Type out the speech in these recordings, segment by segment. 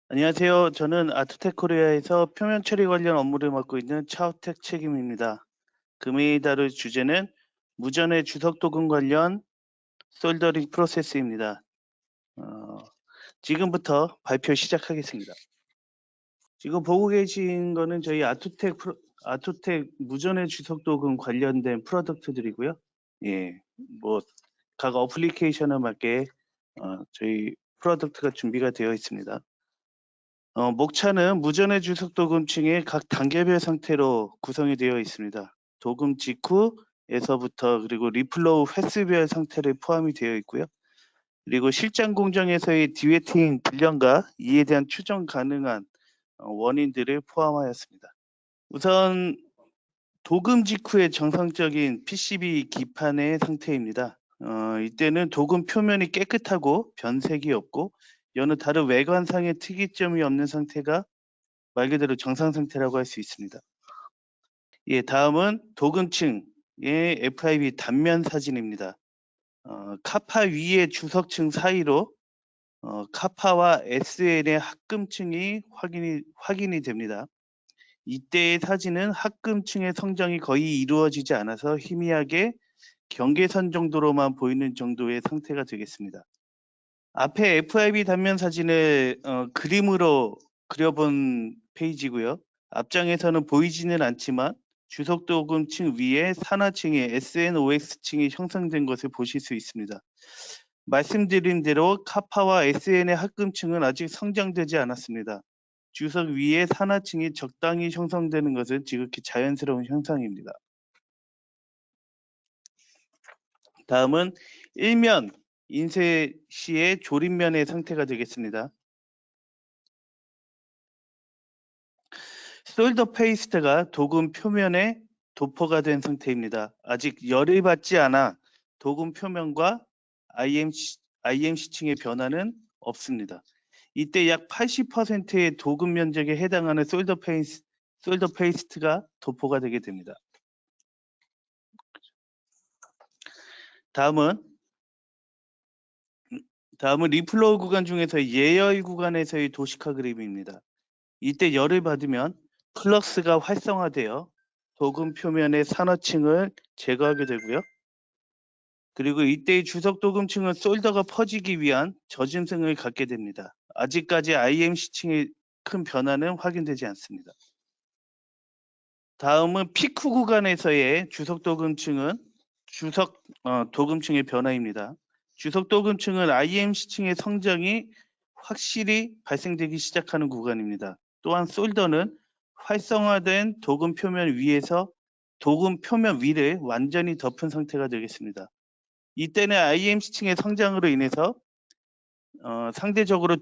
안녕하세요. 저는 아트텍 코리아에서 표면 처리 관련 업무를 맡고 있는 차우택 책임입니다. 금일 다룰 주제는 무전의 주석 도금 관련 솔더링 프로세스입니다. 지금부터 발표 시작하겠습니다. 지금 보고 계신 거는 저희 아토텍 무전의 주석 도금 관련된 프로덕트들이고요. 예, 각 어플리케이션에 맞게 저희 프로덕트가 준비가 되어 있습니다. 목차는 무전의 주석 도금층의 각 단계별 상태로 구성이 되어 있습니다. 도금 직후에서부터 그리고 리플로우 횟수별 상태를 포함이 되어 있고요. 그리고 실장 공정에서의 디웨팅 불량과 이에 대한 추정 가능한 원인들을 포함하였습니다. 우선 도금 직후의 정상적인 PCB 기판의 상태입니다. 이때는 도금 표면이 깨끗하고 변색이 없고 여느 다른 외관상의 특이점이 없는 상태가 말 그대로 정상 상태라고 할 수 있습니다. 예, 다음은 도금층의 FIB 단면 사진입니다. 카파 위의 주석층 사이로 카파와 SN의 합금층이 확인이 됩니다. 이때의 사진은 합금층의 성장이 거의 이루어지지 않아서 희미하게 경계선 정도로만 보이는 정도의 상태가 되겠습니다. 앞에 FIB 단면 사진을 그림으로 그려본 페이지고요. 앞장에서는 보이지는 않지만 주석 도금층 위에 산화층의 SNOX층이 형성된 것을 보실 수 있습니다. 말씀드린 대로 카파와 SN의 합금층은 아직 성장되지 않았습니다. 주석 위에 산화층이 적당히 형성되는 것은 지극히 자연스러운 현상입니다. 다음은 일면 인쇄 시의 조립면의 상태가 되겠습니다. 솔더 페이스트가 도금 표면에 도포가 된 상태입니다. 아직 열을 받지 않아 도금 표면과 IMC층의 변화는 없습니다. 이때 약 80%의 도금 면적에 해당하는 솔더 페이스트가 도포가 되게 됩니다. 다음은 리플로우 구간 중에서 예열 구간에서의 도식화 그림입니다. 이때 열을 받으면 플럭스가 활성화되어 도금 표면의 산화층을 제거하게 되고요. 그리고 이때의 주석 도금층은 솔더가 퍼지기 위한 저짐승을 갖게 됩니다. 아직까지 IMC층의 큰 변화는 확인되지 않습니다. 다음은 피크 구간에서의 주석 도금층은 도금층의 변화입니다. 주석 도금층은 IMC층의 성장이 확실히 발생되기 시작하는 구간입니다. 또한 솔더는 활성화된 도금 표면 위를 완전히 덮은 상태가 되겠습니다. 이때는 IMC층의 성장으로 인해서 상대적으로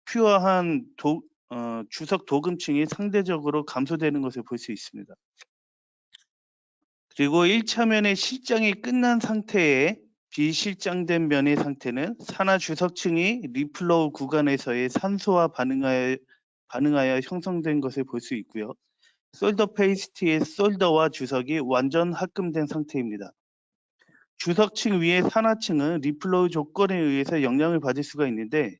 퓨어한 주석 도금층이 상대적으로 감소되는 것을 볼 수 있습니다. 그리고 1차면의 실장이 끝난 상태의 비실장된 면의 상태는 산화 주석층이 리플로우 구간에서의 산소와 반응하여 형성된 것을 볼 수 있고요. 솔더 페이스트의 솔더와 주석이 완전 합금된 상태입니다. 주석층 위의 산화층은 리플로우 조건에 의해서 영향을 받을 수가 있는데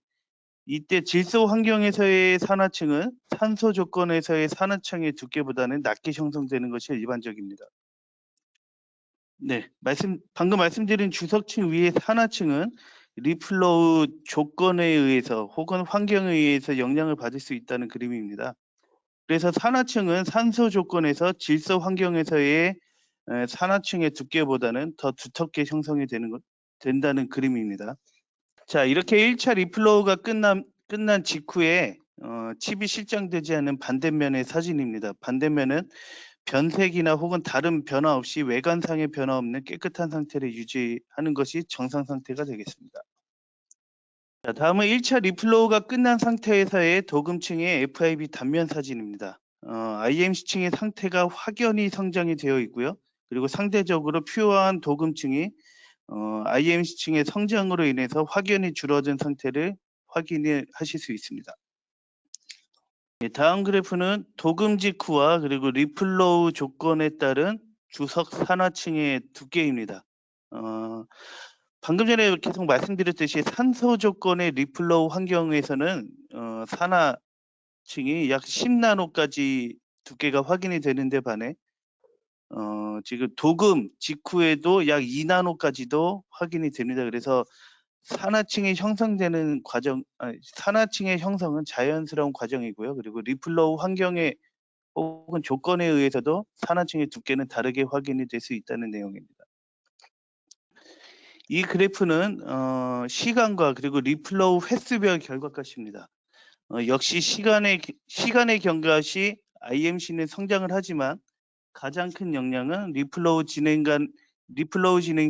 이때 질소 환경에서의 산화층은 산소 조건에서의 산화층의 두께보다는 낮게 형성되는 것이 일반적입니다. 네, 방금 말씀드린 주석층 위의 산화층은 리플로우 조건에 의해서 혹은 환경에 의해서 영향을 받을 수 있다는 그림입니다. 그래서 산화층은 산소 조건에서 질소 환경에서의 산화층의 두께보다는 더 두텁게 형성이 된다는 그림입니다. 자, 이렇게 1차 리플로우가 끝난 직후에 칩이 실장되지 않은 반대면의 사진입니다. 반대면은 변색이나 혹은 다른 변화 없이 외관상의 변화 없는 깨끗한 상태를 유지하는 것이 정상 상태가 되겠습니다. 자, 다음은 1차 리플로우가 끝난 상태에서의 도금층의 FIB 단면 사진입니다. IMC층의 상태가 확연히 성장이 되어 있고요. 그리고 상대적으로 퓨어한 도금층이 IMC층의 성장으로 인해서 확연히 줄어든 상태를 확인하실 수 있습니다. 다음 그래프는 도금 직후와 그리고 리플로우 조건에 따른 주석 산화층의 두께입니다. 방금 전에 계속 말씀드렸듯이 산소 조건의 리플로우 환경에서는 산화층이 약 10나노까지 두께가 확인이 되는데 반해 지금 도금 직후에도 약 2나노까지도 확인이 됩니다. 그래서 산화층이 형성되는 산화층의 형성은 자연스러운 과정이고요. 그리고 리플로우 환경에 혹은 조건에 의해서도 산화층의 두께는 다르게 확인이 될 수 있다는 내용입니다. 이 그래프는 시간과 그리고 리플로우 횟수별 결과값입니다. 역시 시간의 경과시 IMC는 성장을 하지만 가장 큰 영향은 리플로우 진행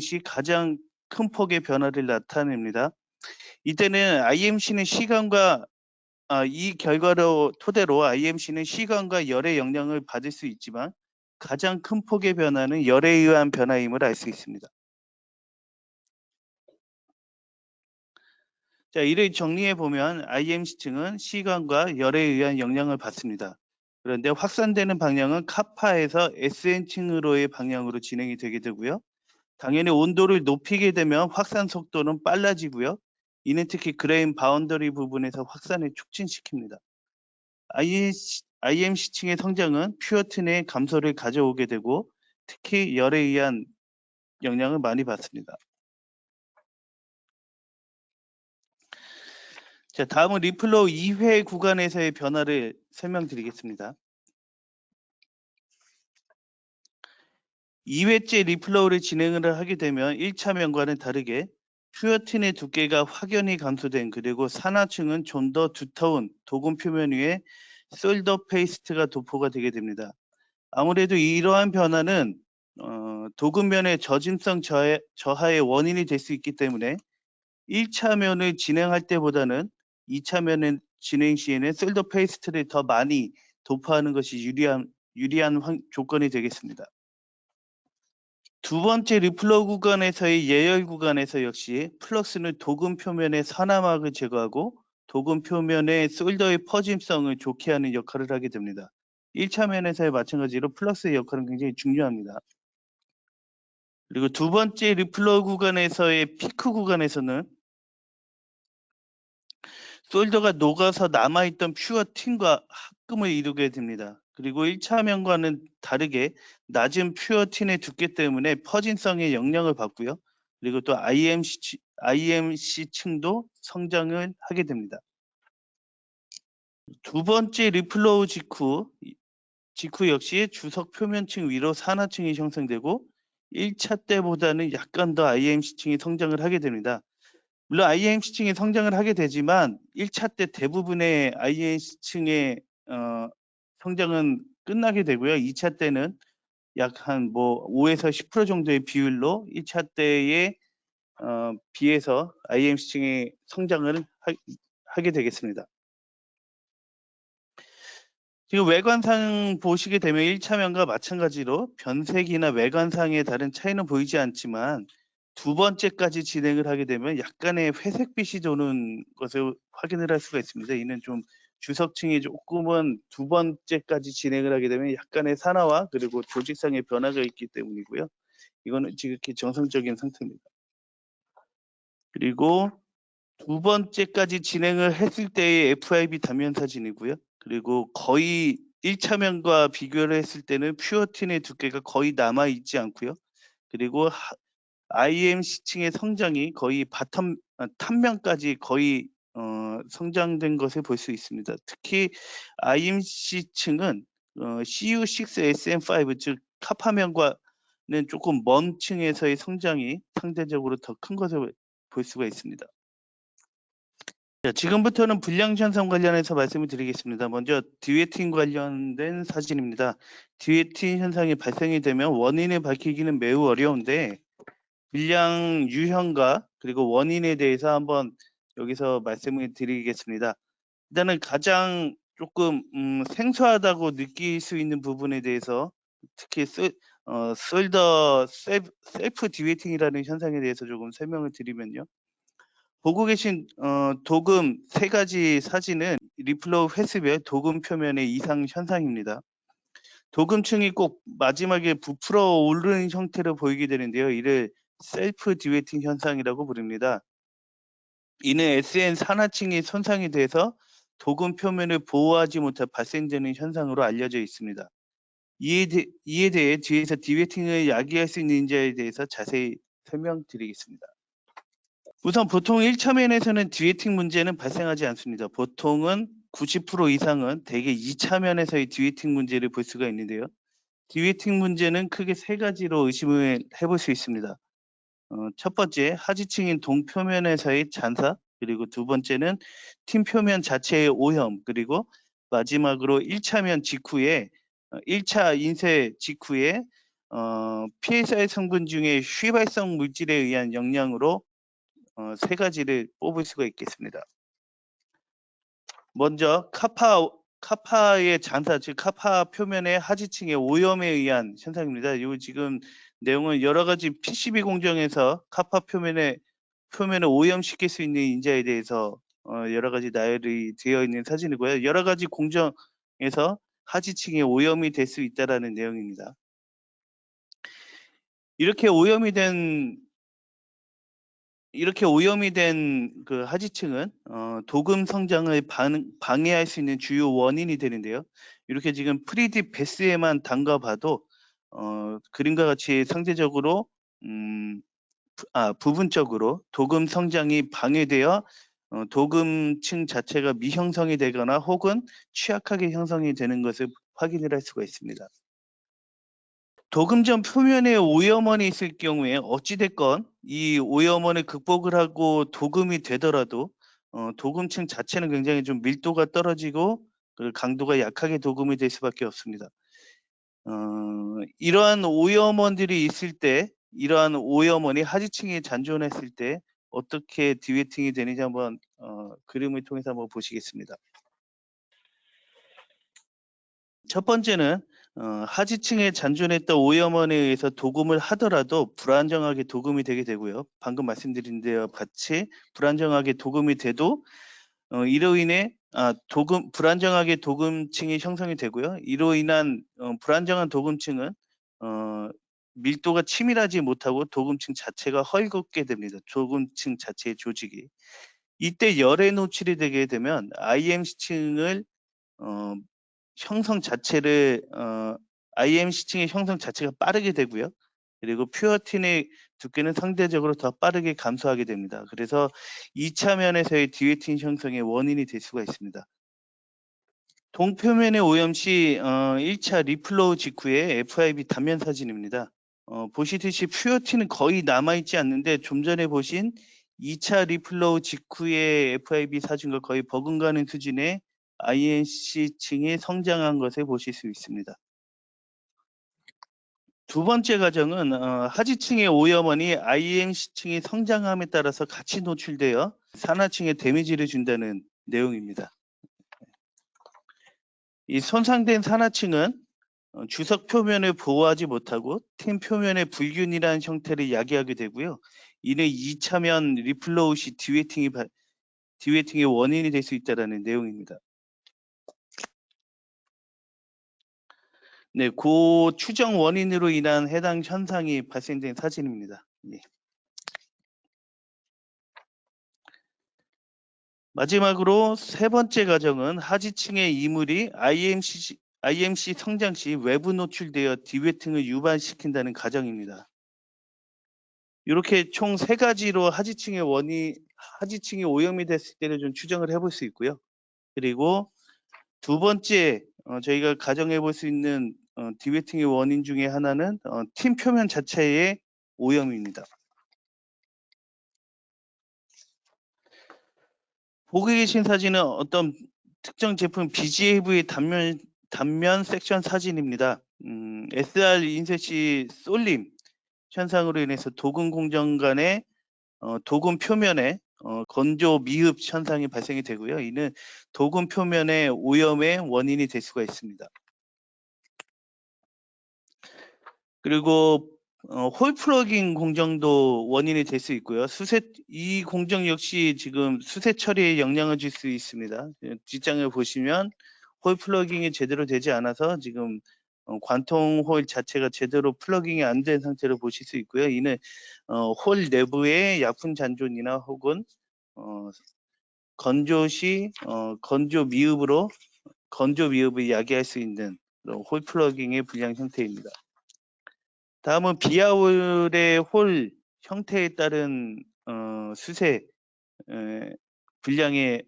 시 가장 큰 폭의 변화를 나타냅니다. 이때는 IMC는 이 결과로 토대로 IMC는 시간과 열의 영향을 받을 수 있지만 가장 큰 폭의 변화는 열에 의한 변화임을 알 수 있습니다. 자, 이를 정리해 보면 IMC층은 시간과 열에 의한 영향을 받습니다. 그런데 확산되는 방향은 카파에서 SN층으로의 방향으로 진행이 되게 되고요. 당연히 온도를 높이게 되면 확산 속도는 빨라지고요. 이는 특히 그레인 바운더리 부분에서 확산을 촉진시킵니다. IMC층의 성장은 퓨어튼의 감소를 가져오게 되고 특히 열에 의한 영향을 많이 받습니다. 자, 다음은 리플로우 2회 구간에서의 변화를 설명드리겠습니다. 2회째 리플로우를 진행을 하게 되면 1차면과는 다르게 퓨어틴의 두께가 확연히 감소된 그리고 산화층은 좀 더 두터운 도금 표면 위에 솔더 페이스트가 도포가 되게 됩니다. 아무래도 이러한 변화는 도금면의 젖음성 저하의 원인이 될 수 있기 때문에 1차면을 진행할 때보다는 2차면을 진행 시에는 솔더 페이스트를 더 많이 도포하는 것이 유리한 조건이 되겠습니다. 두 번째 리플로우 구간에서의 예열 구간에서 역시 플럭스는 도금 표면의 산화막을 제거하고 도금 표면의 솔더의 퍼짐성을 좋게 하는 역할을 하게 됩니다. 1차면에서의 마찬가지로 플럭스의 역할은 굉장히 중요합니다. 그리고 두 번째 리플로우 구간에서의 피크 구간에서는 솔더가 녹아서 남아있던 퓨어틴과 합금을 이루게 됩니다. 그리고 1차면과는 다르게 낮은 퓨어틴의 두께 때문에 퍼진성의 영향을 받고요. 그리고 또 IMC층도 성장을 하게 됩니다. 두 번째 리플로우 직후 역시 주석 표면층 위로 산화층이 형성되고 1차 때보다는 약간 더 IMC층이 성장을 하게 됩니다. 물론 IMC층이 성장을 하게 되지만 1차 때 대부분의 IMC층의 성장은 끝나게 되고요. 2차 때는 약 한 5에서 10% 정도의 비율로 1차 때에 비해서 IMC층의 성장을 하게 되겠습니다. 지금 외관상 보시게 되면 1차면과 마찬가지로 변색이나 외관상의 다른 차이는 보이지 않지만 두 번째까지 진행을 하게 되면 약간의 회색빛이 도는 것을 확인을 할 수가 있습니다. 이는 좀 주석층이 조금은 두 번째까지 진행을 하게 되면 약간의 산화와 그리고 조직상의 변화가 있기 때문이고요. 이거는 지극히 정상적인 상태입니다. 그리고 두 번째까지 진행을 했을 때의 FIB 단면 사진이고요. 그리고 거의 1차면과 비교를 했을 때는 퓨어틴의 두께가 거의 남아 있지 않고요. 그리고 IMC층의 성장이 거의 탑면까지 거의 성장된 것을 볼 수 있습니다. 특히 IMC층은 CU6SM5 즉 카파면과는 조금 먼 층에서의 성장이 상대적으로 더 큰 것을 볼 수가 있습니다. 자, 지금부터는 불량 현상 관련해서 말씀을 드리겠습니다. 먼저 디웨팅 관련된 사진입니다. 디웨팅 현상이 발생이 되면 원인을 밝히기는 매우 어려운데 불량 유형과 그리고 원인에 대해서 한번 여기서 말씀을 드리겠습니다. 일단은 가장 조금 생소하다고 느낄 수 있는 부분에 대해서 특히 솔더 셀프 디웨이팅이라는 현상에 대해서 조금 설명을 드리면요. 보고 계신 도금 세 가지 사진은 리플로우 횟수별 도금 표면의 이상 현상입니다. 도금층이 꼭 마지막에 부풀어 오르는 형태로 보이게 되는데요. 이를 셀프 디웨팅 현상이라고 부릅니다. 이는 SN 산화층이 손상이 돼서 도금 표면을 보호하지 못해 발생되는 현상으로 알려져 있습니다. 이에 대해 뒤에서 디웨팅을 야기할 수 있는 인자에 대해서 자세히 설명드리겠습니다. 우선 보통 1차 면에서는 디웨팅 문제는 발생하지 않습니다. 보통은 90% 이상은 대개 2차 면에서의 디웨팅 문제를 볼 수가 있는데요. 디웨팅 문제는 크게 세 가지로 의심을 해볼 수 있습니다. 첫 번째, 하지층인 동표면에서의 잔사, 그리고 두 번째는 팀 표면 자체의 오염, 그리고 마지막으로 1차면 직후에 1차 인쇄 직후에 PSI 성분 중에 휘발성 물질에 의한 영향으로 세 가지를 뽑을 수가 있겠습니다. 먼저 카파의 잔사, 즉 카파 표면의 하지층의 오염에 의한 현상입니다. 이 지금 내용은 여러 가지 PCB 공정에서 카파 표면을 오염시킬 수 있는 인자에 대해서 여러 가지 나열이 되어 있는 사진이고요. 여러 가지 공정에서 하지층의 오염이 될 수 있다라는 내용입니다. 이렇게 오염이 된 그 하지층은 도금 성장을 방해할 수 있는 주요 원인이 되는데요. 이렇게 지금 프리딥 베스에만 담가봐도 그림과 같이 상대적으로 부분적으로 도금 성장이 방해되어 도금층 자체가 미형성이 되거나 혹은 취약하게 형성이 되는 것을 확인을 할 수가 있습니다. 도금전 표면에 오염원이 있을 경우에 어찌됐건 이 오염원을 극복을 하고 도금이 되더라도 도금층 자체는 굉장히 좀 밀도가 떨어지고 강도가 약하게 도금이 될 수밖에 없습니다. 이러한 오염원들이 있을 때, 이러한 오염원이 하지층에 잔존했을 때 어떻게 디웨팅이 되는지 한번 그림을 통해서 한번 보시겠습니다. 첫 번째는 하지층에 잔존했던 오염원에 의해서 도금을 하더라도 불안정하게 도금이 되게 되고요. 방금 말씀드린 데와 같이 불안정하게 도금이 돼도 이로 인해 불안정하게 도금층이 형성이 되고요. 이로 인한 불안정한 도금층은 밀도가 치밀하지 못하고 도금층 자체가 헐겁게 됩니다. 도금층 자체의 조직이. 이때 열에 노출이 되게 되면 IMC층을 형성 자체를 IMC층의 형성 자체가 빠르게 되고요. 그리고 퓨어틴의 두께는 상대적으로 더 빠르게 감소하게 됩니다. 그래서 2차 면에서의 디웨팅 형성의 원인이 될 수가 있습니다. 동표면의 오염 시 1차 리플로우 직후에 FIB 단면 사진입니다. 보시듯이 퓨어틴은 거의 남아있지 않는데 좀 전에 보신 2차 리플로우 직후의 FIB 사진과 거의 버금가는 수준의 IMC층이 성장한 것을 보실 수 있습니다. 두 번째 과정은 하지층의 오염원이 IMC층이 성장함에 따라서 같이 노출되어 산화층에 데미지를 준다는 내용입니다. 이 손상된 산화층은 주석 표면을 보호하지 못하고 팀 표면의 불균이라는 형태를 야기하게 되고요. 이는 2차면 리플로우 시 디웨팅의 원인이 될 수 있다는 내용입니다. 네, 그 추정 원인으로 인한 해당 현상이 발생된 사진입니다. 예. 마지막으로 세 번째 과정은 하지층의 이물이 IMC 성장 시 외부 노출되어 디웨팅을 유발시킨다는 과정입니다. 이렇게 총 세 가지로 하지층이 오염이 됐을 때를 좀 추정을 해볼 수 있고요. 그리고 두 번째 저희가 가정해 볼 수 있는 디웨팅의 원인 중에 하나는 팀 표면 자체의 오염입니다. 보고 계신 사진은 어떤 특정 제품 BGAV의 단면 섹션 사진입니다. SR 인쇄 시 쏠림 현상으로 인해서 도금 공정 간의 도금 표면에 건조 미흡 현상이 발생이 되고요. 이는 도금 표면의 오염의 원인이 될 수가 있습니다. 그리고 홀 플러깅 공정도 원인이 될 수 있고요. 이 공정 역시 지금 수세 처리에 영향을 줄 수 있습니다. 뒷장을 보시면 홀 플러깅이 제대로 되지 않아서 지금 관통 홀 자체가 제대로 플러깅이 안 된 상태로 보실 수 있고요. 이는 홀 내부의 약분 잔존이나 혹은 건조 시 건조 미흡을 야기할 수 있는 홀 플러깅의 불량 형태입니다. 다음은 비아홀의 홀 형태에 따른 수세 불량의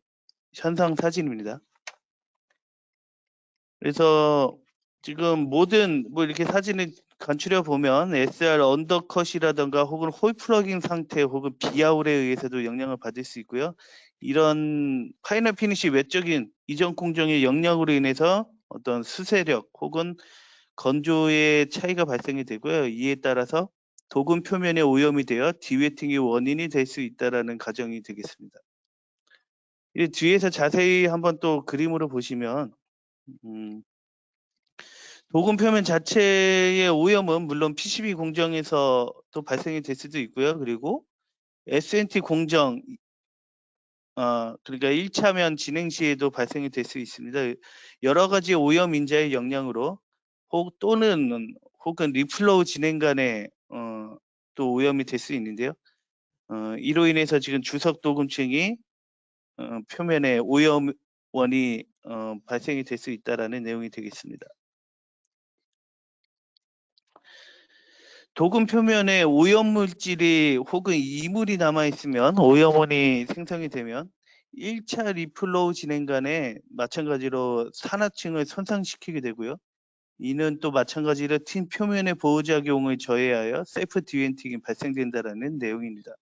현상 사진입니다. 그래서 지금 모든 이렇게 사진을 간추려 보면 SR 언더컷이라던가 혹은 홀 플러깅 상태 혹은 비아홀에 의해서도 영향을 받을 수 있고요. 이런 파이널 피니시 외적인 이전 공정의 영향으로 인해서 어떤 수세력 혹은 건조의 차이가 발생이 되고요. 이에 따라서 도금 표면에 오염이 되어 디웨팅의 원인이 될 수 있다라는 가정이 되겠습니다. 이 뒤에서 자세히 한번 또 그림으로 보시면 도금 표면 자체의 오염은 물론 PCB 공정에서 또 발생이 될 수도 있고요. 그리고 SNT 공정 그러니까 1차면 진행 시에도 발생이 될 수 있습니다. 여러 가지 오염 인자의 영향으로 혹은 리플로우 진행 간에 또 오염이 될 수 있는데요. 이로 인해서 지금 주석 도금층이 표면에 오염원이 발생이 될 수 있다라는 내용이 되겠습니다. 도금 표면에 오염물질이 혹은 이물이 남아있으면 오염원이 생성이 되면 1차 리플로우 진행 간에 마찬가지로 산화층을 손상시키게 되고요. 이는 또 마찬가지로 틴 표면의 보호작용을 저해하여 셀프 디웨팅이 발생된다는 내용입니다.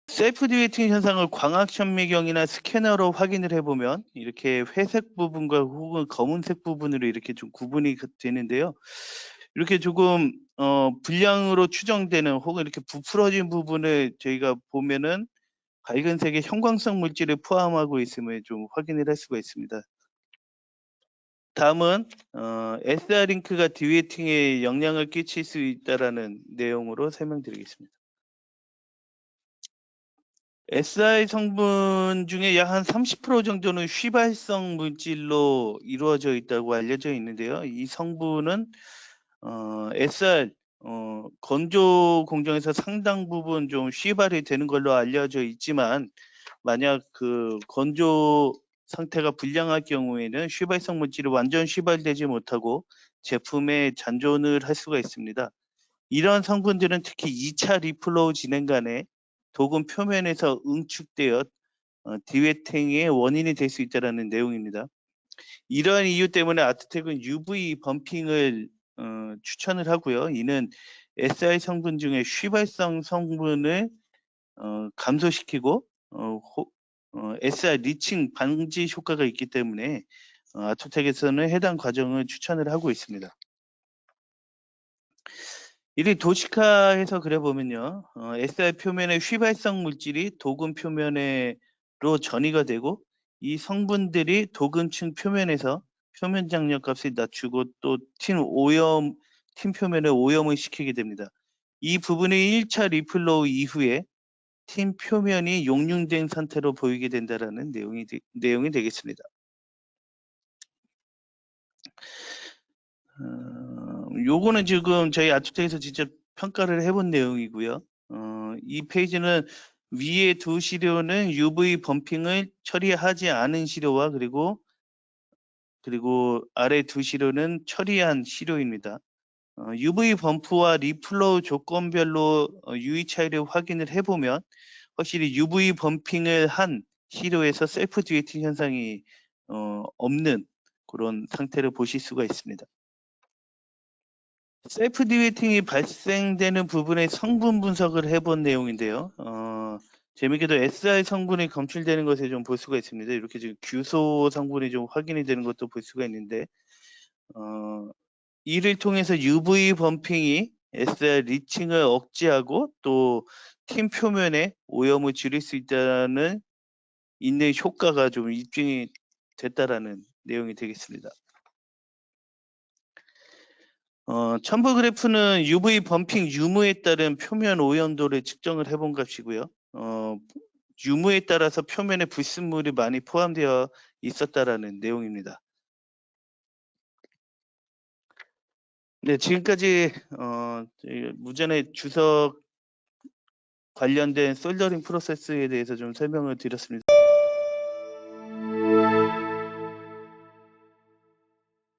셀프 디웨팅 현상을 광학 현미경이나 스캐너로 확인을 해보면 이렇게 회색 부분과 혹은 검은색 부분으로 이렇게 좀 구분이 되는데요. 이렇게 조금 불량으로 추정되는 혹은 이렇게 부풀어진 부분을 저희가 보면은 밝은색의 형광성 물질을 포함하고 있음을 좀 확인을 할 수가 있습니다. 다음은 SR 링크가 디웨팅에 영향을 끼칠 수 있다라는 내용으로 설명드리겠습니다. SI 성분 중에 약 한 30% 정도는 휘발성 물질로 이루어져 있다고 알려져 있는데요. 이 성분은 SR 건조 공정에서 상당 부분 좀 휘발이 되는 걸로 알려져 있지만 만약 그 건조 상태가 불량할 경우에는 휘발성 물질이 완전 휘발되지 못하고 제품에 잔존을 할 수가 있습니다. 이런 성분들은 특히 2차 리플로우 진행 간에 도금 표면에서 응축되어 디웨팅의 원인이 될 수 있다는 내용입니다. 이러한 이유 때문에 아트텍은 UV 범핑을 추천을 하고요. 이는 SI 성분 중에 휘발성 성분을 감소시키고 SI 리칭 방지 효과가 있기 때문에 아트텍에서는 해당 과정을 추천을 하고 있습니다. 이를 도식화해서 그려보면요. SI 표면의 휘발성 물질이 도금 표면으로 전이가 되고 이 성분들이 도금층 표면에서 표면 장력 값을 낮추고 또 틴 표면에 오염을 시키게 됩니다. 이 부분이 1차 리플로우 이후에 틴 표면이 용융된 상태로 보이게 된다는 내용이 되겠습니다. 요거는 지금 저희 아트텍에서 직접 평가를 해본 내용이고요. 이 페이지는 위에 두 시료는 UV 범핑을 처리하지 않은 시료와 그리고 아래 두 시료는 처리한 시료입니다. UV 범프와 리플로우 조건별로 유의 차이를 확인을 해보면 확실히 UV 범핑을 한 시료에서 셀프 디웨팅 현상이 없는 그런 상태를 보실 수가 있습니다. 셀프 디웨팅이 발생되는 부분의 성분 분석을 해본 내용인데요. 재미있게도 SI 성분이 검출되는 것을 좀 볼 수가 있습니다. 이렇게 지금 규소 성분이 좀 확인이 되는 것도 볼 수가 있는데 이를 통해서 UV 범핑이 SI 리칭을 억제하고 또 틴 표면에 오염을 줄일 수 있는 효과가 좀 입증이 됐다라는 내용이 되겠습니다. 첨부 그래프는 UV 범핑 유무에 따른 표면 오염도를 측정을 해본 값이고요. 유무에 따라서 표면에 불순물이 많이 포함되어 있었다라는 내용입니다. 네, 지금까지 저희 무전의 주석 관련된 솔더링 프로세스에 대해서 좀 설명을 드렸습니다.